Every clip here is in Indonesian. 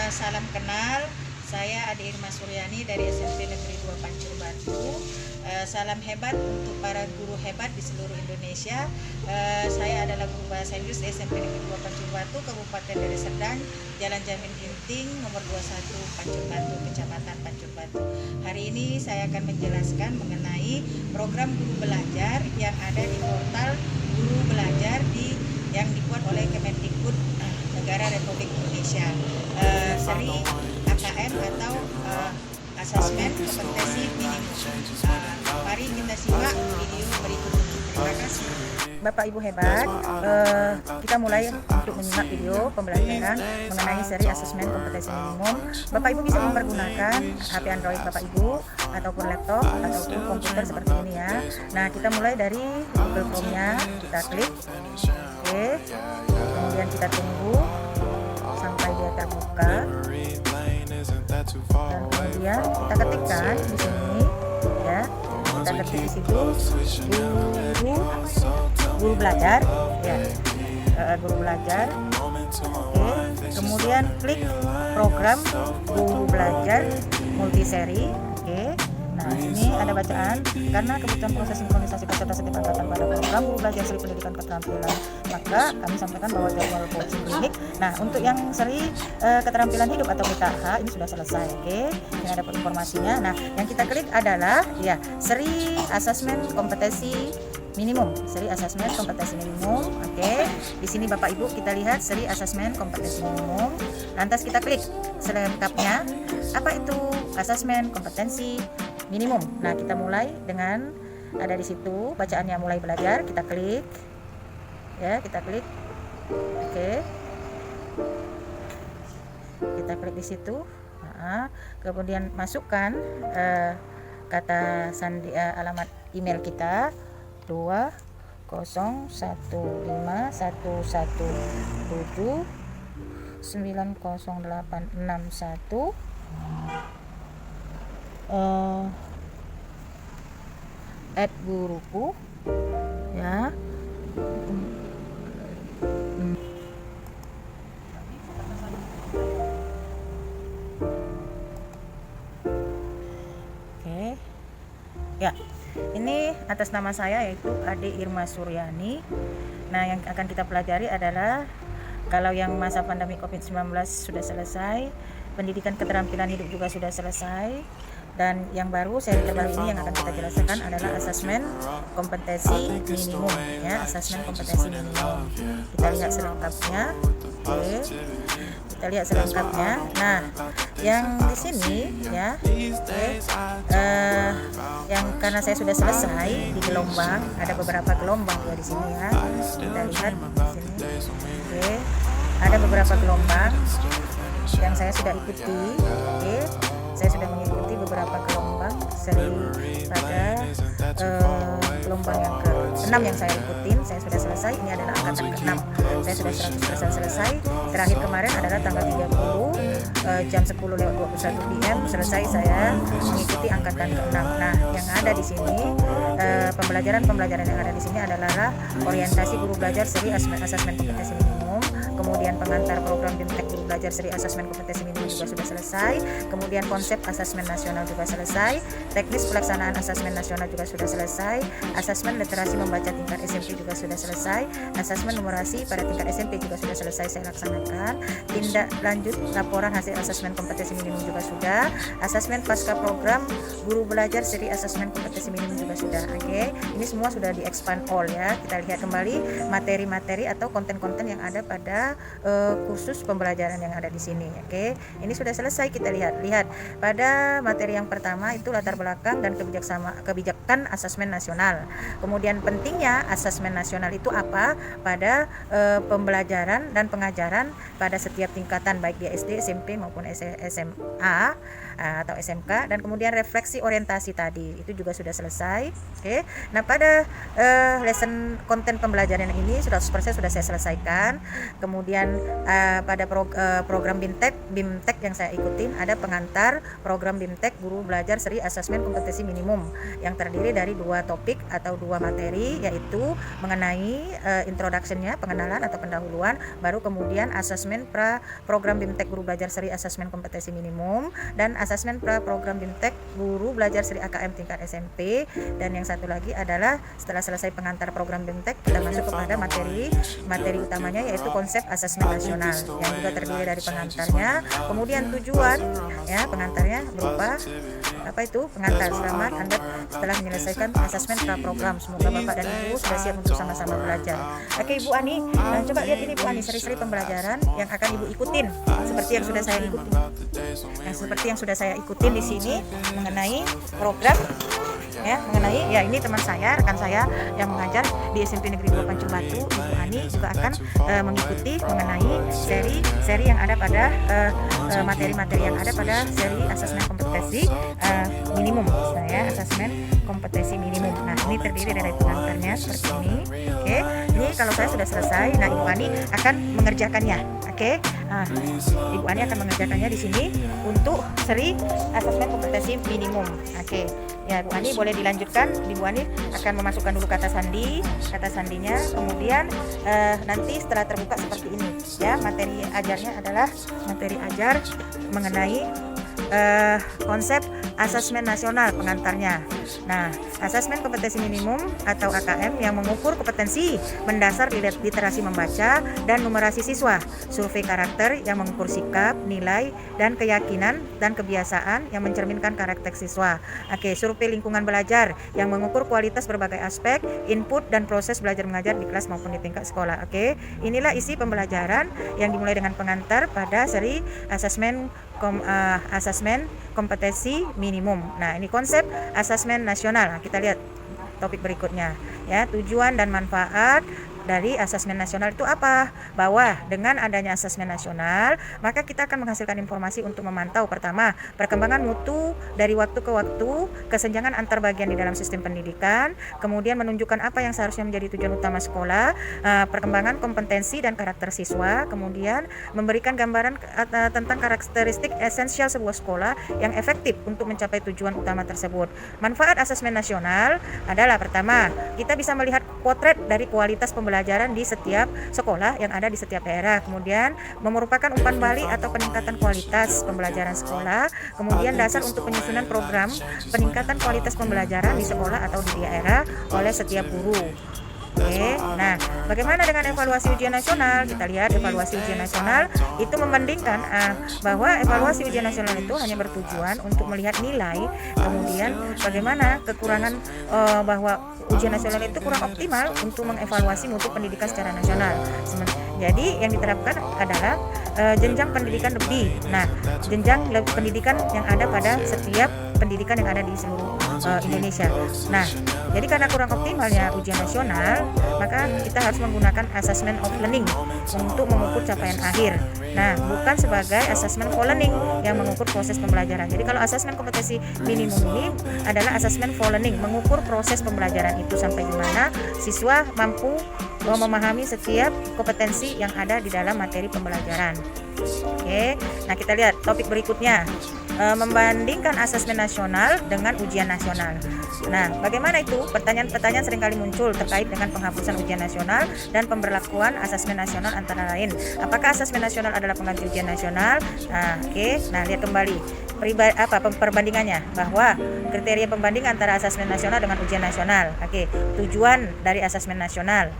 Salam kenal, saya Ade Irma Suryani dari SMP Negeri 2 Pancur Batu. Salam hebat untuk para guru hebat di seluruh Indonesia. Saya adalah guru bahasa Inggris SMP Negeri 2 Pancur Batu, Kabupaten Deli Serdang, Jalan Jamin Ginting, nomor 21 Pancur Batu, Kecamatan Pancur Batu. Hari ini saya akan menjelaskan mengenai program guru belajar yang ada di portal guru belajar yang dibuat oleh Kemendikbud Negara Republik Indonesia, seri AKM atau Asesmen Kompetensi Minimum. Mari kita simak video berikut ini. Terima kasih. Bapak Ibu hebat, kita mulai untuk menyimak video pembelajaran mengenai seri asesmen kompetensi minimum. Bapak Ibu bisa mempergunakan HP Android Bapak Ibu ataupun laptop ataupun komputer seperti ini ya. Nah, kita mulai dari Google Chrome-nya, kita klik, oke. Kemudian kita tunggu sampai dia terbuka. Dan kemudian kita ketikkan di sini ya. Kita ketik di situ guru belajar ya, guru belajar. Oke, kemudian klik program guru belajar multiseri. Oke, nah ini ada bacaan, karena kebutuhan proses sinkronisasi peserta setiap angkatan pada program guru belajar seri pendidikan keterampilan, maka kami sampaikan bahwa jadwal coaching klinik. Nah, untuk yang seri keterampilan hidup atau KTH ini sudah selesai. Oke, ini ada informasinya. Nah, yang kita klik adalah ya seri asesmen kompetensi minimum, seri asesmen kompetensi minimum. Oke, di sini Bapak Ibu kita lihat seri asesmen kompetensi minimum. Lantas kita klik selengkapnya. Apa itu asesmen kompetensi minimum? Nah, kita mulai dengan ada di situ bacaannya mulai belajar. Kita klik, ya kita klik. Oke, kita klik di situ. Nah, kemudian masukkan kata sandi, alamat email kita 201117908661 @guruku ya. Oke ya, ini atas nama saya yaitu Ade Irma Suryani. Nah, yang akan kita pelajari adalah kalau yang masa pandemi COVID-19 sudah selesai, pendidikan keterampilan hidup juga sudah selesai, dan yang baru seri terbaru ini yang akan kita jelaskan adalah asesmen kompetensi minimum ya, asesmen kompetensi minimum. Kita lihat selengkapnya. Oke, kita lihat selengkapnya. Nah, yang di sini ya, yang karena saya sudah selesai di gelombang, ada beberapa gelombang ya di sini ya. Kita lihat di sini. Oke, ada beberapa gelombang yang saya sudah ikuti. Oke, saya sudah mengikuti beberapa gelombang seri pada gelombang yang ke-6 yang saya ikutin. Saya sudah selesai, ini adalah angkatan ke-6. Saya sudah 100% selesai. Terakhir kemarin adalah tanggal 30 jam 10:21 PM selesai saya mengikuti angkatan ke-6. Nah, yang ada di sini pembelajaran yang ada di sini adalah orientasi guru belajar seri asesmen kompetensi minimum, kemudian pengantar program BIMTEK guru belajar seri asesmen kompetensi minimum juga sudah selesai, kemudian konsep asesmen nasional juga selesai, teknis pelaksanaan asesmen nasional juga sudah selesai, asesmen literasi membaca tingkat SMP juga sudah selesai, asesmen numerasi pada tingkat SMP juga sudah selesai saya laksanakan, tindak lanjut laporan hasil asesmen kompetensi minimum juga sudah, asesmen pasca program guru belajar seri asesmen kompetensi minimum juga sudah. Oke, ini semua sudah di expand all ya. Kita lihat kembali materi-materi atau konten-konten yang ada pada kursus pembelajaran yang ada di sini. Oke, ini sudah selesai. Kita lihat pada materi yang pertama itu latar belakang dan kebijakan asesmen nasional. Kemudian pentingnya asesmen nasional itu apa pada pembelajaran dan pengajaran pada setiap tingkatan baik di SD, SMP maupun SMA atau SMK, dan kemudian refleksi orientasi tadi itu juga sudah selesai. Oke, nah pada lesson konten pembelajaran ini sudah 100% sudah saya selesaikan. Kemudian pada program BIMTEK yang saya ikutin, ada pengantar program BIMTEK Guru Belajar Seri Asesmen Kompetensi Minimum yang terdiri dari 2 topik atau 2 materi, yaitu mengenai introduction-nya, pengenalan atau pendahuluan, baru kemudian asesmen pra program BIMTEK Guru Belajar Seri Asesmen Kompetensi Minimum, dan asesmen pra program BIMTEK Guru Belajar Seri AKM tingkat SMP. Dan yang satu lagi adalah setelah selesai pengantar program BIMTEK, kita masuk kepada materi utamanya, yaitu konsep asesmen nasional yang juga terdiri dari pengantarnya. Kemudian tujuan ya pengantarnya berupa pengantar, selamat Anda setelah menyelesaikan asesmen pra program. Semoga Bapak dan Ibu sudah siap untuk sama-sama belajar. Oke Ibu Ani, coba lihat ini Bu Ani, seri-seri pembelajaran yang akan Ibu ikutin seperti yang sudah saya ikutin. Seperti yang sudah saya ikutin di sini mengenai program ya, ini teman saya, rekan saya yang mengajar di SMP Negeri 2 Pancur Batu, Ibu Ani juga akan mengikuti mengenai seri yang ada pada materi-materi yang ada pada seri asesmen kompetensi minimum, asesmen kompetensi minimum. Nah, ini terdiri dari pengantarnya seperti ini. Oke, ini kalau saya sudah selesai, nah Ibu Ani akan mengerjakannya. Oke, Ibu Ani akan mengerjakannya di sini untuk seri asesmen kompetensi minimum. Oke. Ya, Bu Ani boleh dilanjutkan. Ibu Ani akan memasukkan dulu kata sandinya, kemudian nanti setelah terbuka seperti ini, ya, materi ajarnya adalah materi ajar mengenai konsep asesmen nasional pengantarnya. Nah, asesmen kompetensi minimum atau AKM yang mengukur kompetensi mendasar di literasi membaca dan numerasi siswa, survei karakter yang mengukur sikap, nilai, dan keyakinan dan kebiasaan yang mencerminkan karakter siswa. Oke, survei lingkungan belajar yang mengukur kualitas berbagai aspek, input dan proses belajar mengajar di kelas maupun di tingkat sekolah. Oke, inilah isi pembelajaran yang dimulai dengan pengantar pada seri asesmen kompetensi minimum. Nah, ini konsep asesmen nasional. Nah, kita lihat topik berikutnya, ya, tujuan dan manfaat dari asesmen nasional itu apa? Bahwa dengan adanya asesmen nasional, maka kita akan menghasilkan informasi untuk memantau pertama, perkembangan mutu dari waktu ke waktu, kesenjangan antar bagian di dalam sistem pendidikan, kemudian menunjukkan apa yang seharusnya menjadi tujuan utama sekolah, perkembangan kompetensi dan karakter siswa, kemudian memberikan gambaran tentang karakteristik esensial sebuah sekolah yang efektif untuk mencapai tujuan utama tersebut. Manfaat asesmen nasional adalah pertama, kita bisa melihat potret dari kualitas pembelajaran di setiap sekolah yang ada di setiap daerah, kemudian merupakan umpan balik atau peningkatan kualitas pembelajaran sekolah, kemudian dasar untuk penyusunan program peningkatan kualitas pembelajaran di sekolah atau di daerah oleh setiap guru. Oke, nah bagaimana dengan evaluasi ujian nasional? Kita lihat evaluasi ujian nasional itu membandingkan bahwa evaluasi ujian nasional itu hanya bertujuan untuk melihat nilai, kemudian bagaimana kekurangan bahwa ujian nasional itu kurang optimal untuk mengevaluasi mutu pendidikan secara nasional. Jadi yang diterapkan adalah jenjang pendidikan lebih. Nah, jenjang pendidikan yang ada pada setiap pendidikan yang ada di seluruh Indonesia. Nah, jadi karena kurang optimalnya ujian nasional, maka kita harus menggunakan assessment of learning untuk mengukur capaian akhir. Nah, bukan sebagai assessment for learning yang mengukur proses pembelajaran. Jadi kalau assessment kompetensi minimum ini adalah assessment for learning, mengukur proses pembelajaran itu sampai di mana siswa mampu memahami setiap kompetensi yang ada di dalam materi pembelajaran. Oke, nah kita lihat topik berikutnya, membandingkan asesmen nasional dengan ujian nasional. Nah, bagaimana itu? Pertanyaan-pertanyaan seringkali muncul terkait dengan penghapusan ujian nasional dan pemberlakuan asesmen nasional antara lain. Apakah asesmen nasional adalah pengganti ujian nasional? Nah, nah lihat kembali perbandingannya, bahwa kriteria pembanding antara asesmen nasional dengan ujian nasional. Tujuan dari asesmen nasional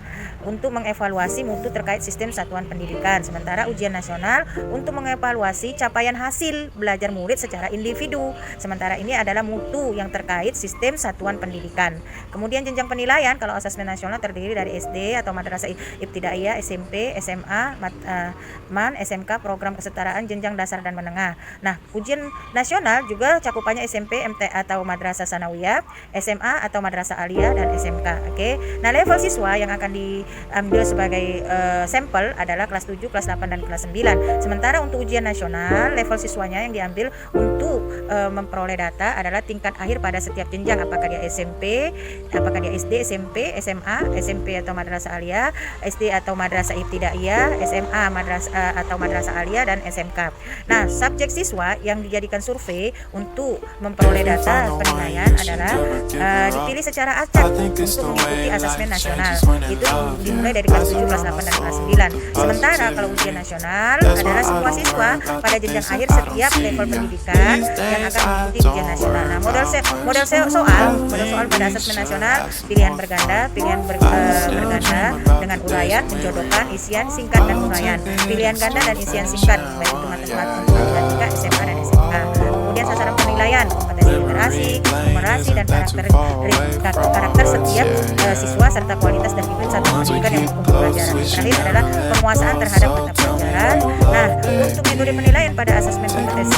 untuk mengevaluasi mutu terkait sistem satuan pendidikan, sementara ujian nasional untuk mengevaluasi capaian hasil belajar murid secara individu. Sementara ini adalah mutu yang terkait sistem satuan pendidikan. Kemudian jenjang penilaian, kalau asesmen nasional terdiri dari SD atau madrasah ibtidaiyah, SMP, SMA, MAN, SMK, program kesetaraan jenjang dasar dan menengah. Nah, ujian nasional juga cakupannya SMP, MT atau madrasah sanawiyah, SMA atau madrasah aliyah, dan SMK. Nah, level siswa yang akan diambil sebagai sampel adalah kelas 7, kelas 8 dan kelas 9. Sementara untuk ujian nasional, level siswanya yang diambil untuk memperoleh data adalah tingkat akhir pada setiap jenjang, apakah apakah dia SMP, apakah dia SD, SMP, SMA, SMP atau madrasah aliyah, SD atau madrasah ibtidaiyah, SMA atau madrasah aliyah, dan SMK. Nah, subjek siswa yang dijadikan survei untuk memperoleh data penilaian adalah dipilih secara acak untuk mengikuti asesmen nasional. Itu dimulai dari kelas 7, kelas 8, dan kelas 9. Sementara kalau ujian nasional adalah semua siswa pada jenjang akhir setiap level pendidikan yang akan mengikuti ujian nasional. Nah, model soal pada asesmen nasional pilihan berganda dengan uraian, menjodohkan, isian singkat dan uraian. Pilihan ganda dan isian singkat baik itu matematika, SMA dan SMK. Kemudian sasaran penilaian kompetensi literasi, numerasi, dan karakter setiap siswa serta kualitas dan iklim satuan pendidikan yang mendukung pembelajaran. Terakhir adalah penguasaan terhadap mata pelajaran. Nah, untuk metode penilaian pada asesmen kompetensi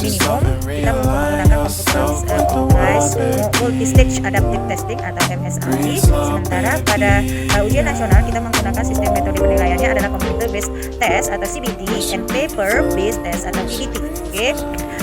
minimum kita menggunakan computerized multi-stage adaptive testing atau MSAT. Sementara pada ujian nasional kita menggunakan sistem metode penilaiannya adalah computer based test atau CBT and paper based test atau PBT. Oke.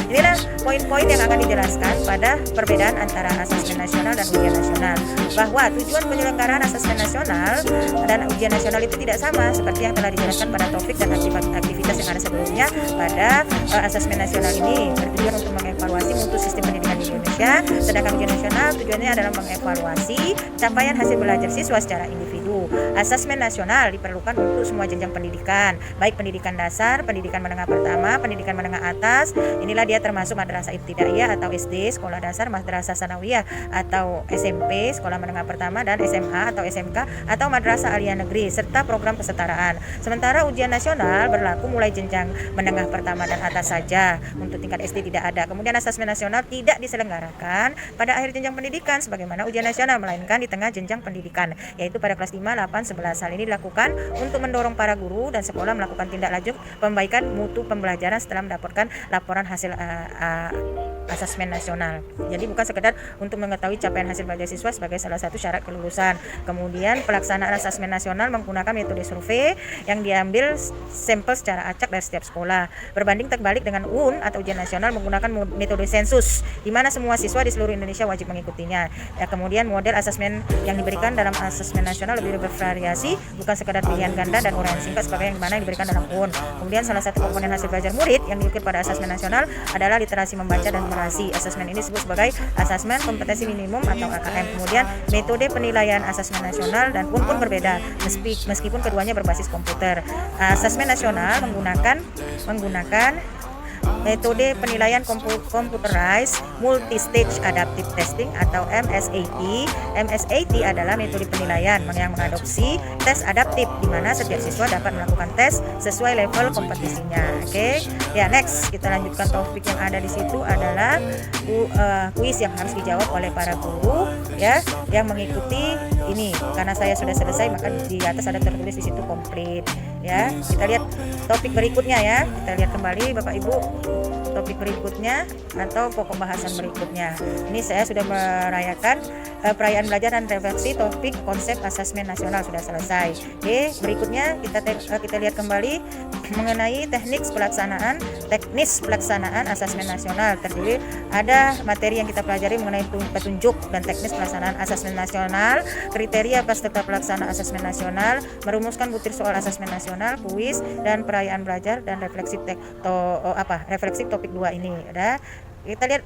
Inilah poin-poin yang akan dijelaskan pada perbedaan antara asesmen nasional dan ujian nasional. Bahwa tujuan penyelenggaraan asesmen nasional dan ujian nasional itu tidak sama seperti yang telah dijelaskan pada topik dan aktivitas yang ada sebelumnya. Pada asesmen nasional ini bertujuan untuk mengevaluasi mutu sistem pendidikan di Indonesia, sedangkan ujian nasional tujuannya adalah mengevaluasi capaian hasil belajar siswa secara individu. Asesmen nasional diperlukan untuk semua jenjang pendidikan, baik pendidikan dasar, pendidikan menengah pertama, pendidikan menengah atas. Inilah dia termasuk madrasah ibtidaiyah atau SD, sekolah dasar, madrasah sanawiyah atau SMP, sekolah menengah pertama, dan SMA atau SMK atau madrasah aliyah negeri serta program kesetaraan. Sementara ujian nasional berlaku mulai jenjang menengah pertama dan atas saja. Untuk tingkat SD tidak ada. Kemudian asesmen nasional tidak diselenggarakan pada akhir jenjang pendidikan sebagaimana ujian nasional, melainkan di tengah jenjang pendidikan, yaitu pada kelas 5, 8, 11. Hal ini dilakukan untuk mendorong para guru dan sekolah melakukan tindak lanjut pembaikan mutu pembelajaran setelah mendapatkan laporan hasil asesmen nasional. Jadi bukan sekedar untuk mengetahui capaian hasil belajar siswa sebagai salah satu syarat kelulusan. Kemudian pelaksanaan asesmen nasional menggunakan metode survei yang diambil sampel secara acak dari setiap sekolah. Berbanding terbalik dengan UN atau ujian nasional menggunakan metode sensus, di mana semua siswa di seluruh Indonesia wajib mengikutinya. Ya, kemudian model asesmen yang diberikan dalam asesmen nasional lebih bervariasi, bukan sekedar pilihan ganda dan uraian singkat sebagai yang mana yang diberikan dalam UN. Kemudian salah satu komponen hasil belajar murid yang diukur pada asesmen nasional adalah literasi membaca dan numerasi. Asesmen ini disebut sebagai asesmen kompetensi minimum atau AKM. Kemudian metode penilaian asesmen nasional dan UN pun berbeda meskipun keduanya berbasis komputer. Asesmen nasional menggunakan metode penilaian computerized multi-stage adaptive testing atau MSAT. MSAT adalah metode penilaian yang mengadopsi tes adaptif di mana setiap siswa dapat melakukan tes sesuai level kompetisinya. Oke. Ya, next kita lanjutkan topik yang ada di situ adalah kuis yang harus dijawab oleh para guru ya yang mengikuti ini. Karena saya sudah selesai maka di atas ada tertulis di situ komplit ya. Kita lihat topik berikutnya ya. Kita lihat kembali Bapak Ibu topik berikutnya atau pokok bahasan berikutnya. Ini saya sudah merayakan perayaan belajar dan refleksi topik konsep asesmen nasional sudah selesai. Oke, berikutnya kita lihat kembali mengenai teknis pelaksanaan asesmen nasional. Terdiri ada materi yang kita pelajari mengenai petunjuk dan teknis pelaksanaan asesmen nasional, kriteria peserta pelaksana asesmen nasional, merumuskan butir soal asesmen nasional, kuis dan perayaan belajar dan refleksi topik 2 ini. Ada kita lihat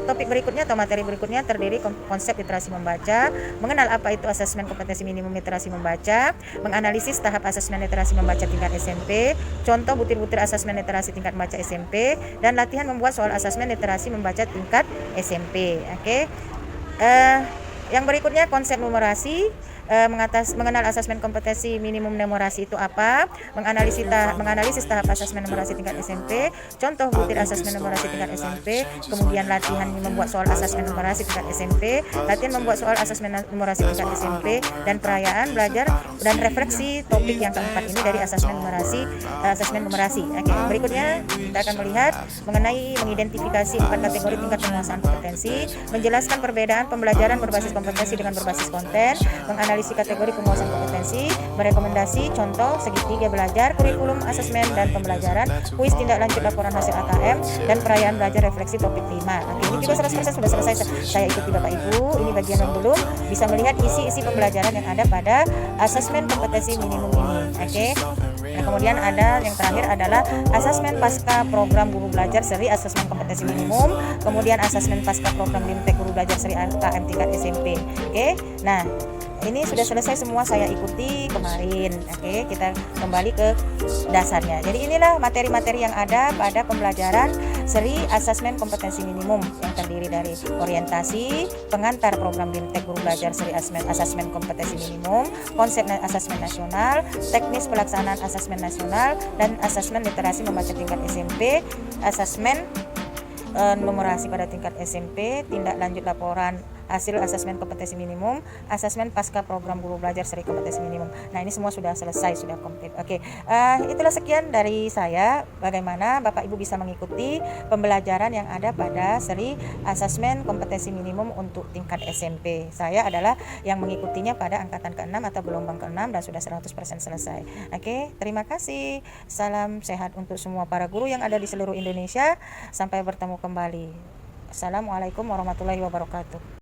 topik berikutnya atau materi berikutnya terdiri konsep literasi membaca, mengenal apa itu asesmen kompetensi minimum literasi membaca, menganalisis tahap asesmen literasi membaca tingkat SMP, contoh butir-butir asesmen literasi tingkat membaca SMP, dan latihan membuat soal asesmen literasi membaca tingkat SMP. Oke. Yang berikutnya konsep numerasi, mengenal asesmen kompetensi minimum numerasi itu apa, menganalisis tahap asesmen numerasi tingkat SMP, contoh butir asesmen numerasi tingkat SMP, kemudian latihan membuat soal asesmen numerasi tingkat SMP, latihan membuat soal asesmen numerasi tingkat SMP, dan perayaan belajar dan refleksi topik yang keempat ini dari asesmen numerasi. Oke, berikutnya kita akan melihat mengenai mengidentifikasi 4 kategori tingkat penguasaan kompetensi, menjelaskan perbedaan pembelajaran berbasis kompetensi dengan berbasis konten, menganalisis analisis kategori penguasaan kompetensi, merekomendasi contoh segitiga belajar, kurikulum asesmen dan pembelajaran, kuis tindak lanjut laporan hasil AKM, dan perayaan belajar refleksi topik 5. Oke, ini juga 100% sudah selesai saya ikuti Bapak Ibu. Ini bagian yang belum bisa melihat isi pembelajaran yang ada pada asesmen kompetensi minimum ini. Oke. Nah, kemudian ada yang terakhir adalah asesmen pasca program guru belajar seri asesmen kompetensi minimum, kemudian asesmen pasca program BIMTEK guru belajar seri AKM tingkat SMP. Oke. Nah, ini sudah selesai semua saya ikuti kemarin. Oke, kita kembali ke dasarnya. Jadi inilah materi-materi yang ada pada pembelajaran seri asesmen kompetensi minimum yang terdiri dari orientasi, pengantar program BIMTEK guru belajar seri asesmen kompetensi minimum, konsep asesmen nasional, teknis pelaksanaan asesmen nasional, dan asesmen literasi membaca tingkat SMP, asesmen numerasi pada tingkat SMP, tindak lanjut laporan hasil asesmen kompetensi minimum, asesmen pasca program guru belajar seri kompetensi minimum. Nah, ini semua sudah selesai, sudah komplit. Oke, itulah sekian dari saya. Bagaimana Bapak Ibu bisa mengikuti pembelajaran yang ada pada seri asesmen kompetensi minimum untuk tingkat SMP. Saya adalah yang mengikutinya pada angkatan ke-6 atau gelombang ke-6 dan sudah 100% selesai. Oke, terima kasih. Salam sehat untuk semua para guru yang ada di seluruh Indonesia. Sampai bertemu kembali. Assalamualaikum warahmatullahi wabarakatuh.